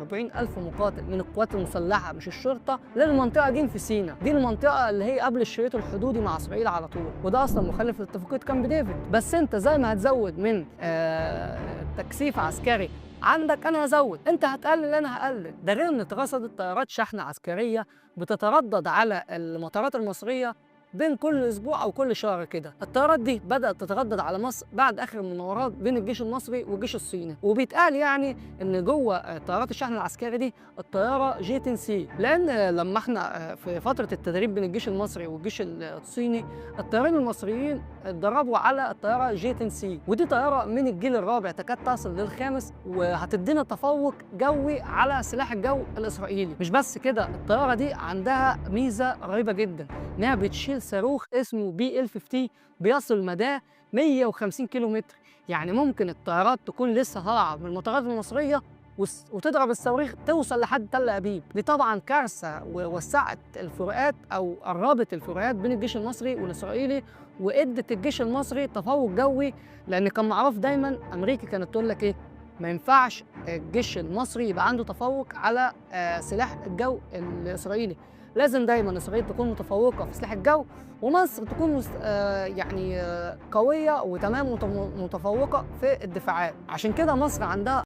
40,000 مقاتل من القوات المسلحة مش الشرطة للمنطقة دي في سيناء. دي المنطقة اللي هي قبل الشريط الحدودي مع إسرائيل على طول، وده أصلا مخالف لاتفاقية كامب ديفيد. بس أنت زي ما هتزود من تكثيف عسكري عندك أنا هزود، أنت هتقلل أنا هقلل. ده غير إن اترصدت طيارات شحن عسكرية بتتردد على المطارات المصرية بين كل اسبوع او كل شهر كده. الطيارات دي بدات تتردد على مصر بعد اخر المناورات بين الجيش المصري والجيش الصيني، وبيتقال يعني ان جوه طيارات الشحن العسكري دي الطياره جي 10 سي، لان لما احنا في فتره التدريب بين الجيش المصري والجيش الصيني الطيارين المصريين اتدربوا على الطياره جي 10 سي، ودي طياره من الجيل الرابع تكاد تصل للخامس، وهتدينا تفوق جوي على سلاح الجو الاسرائيلي. مش بس كده، الطياره دي عندها ميزه رهيبه جدا، انها بتشيل صاروخ اسمه BL-50 بيصل مداه 150 كيلو متر. يعني ممكن الطيارات تكون لسه طالعه من المطارات المصريه وتضرب الصواريخ توصل لحد تل ابيب. دي طبعا كارثه، ووسعت الفروقات او قربت الفروقات بين الجيش المصري والاسرائيلي، وادت الجيش المصري تفوق جوي. لان كان معروف دايما، امريكا كانت تقول لك ايه، ما ينفعش الجيش المصري يبقى عنده تفوق على سلاح الجو الاسرائيلي، لازم دايما اسرائيل تكون متفوقه في سلاح الجو، ومصر تكون قويه وتمام متفوقه في الدفاعات. عشان كده مصر عندها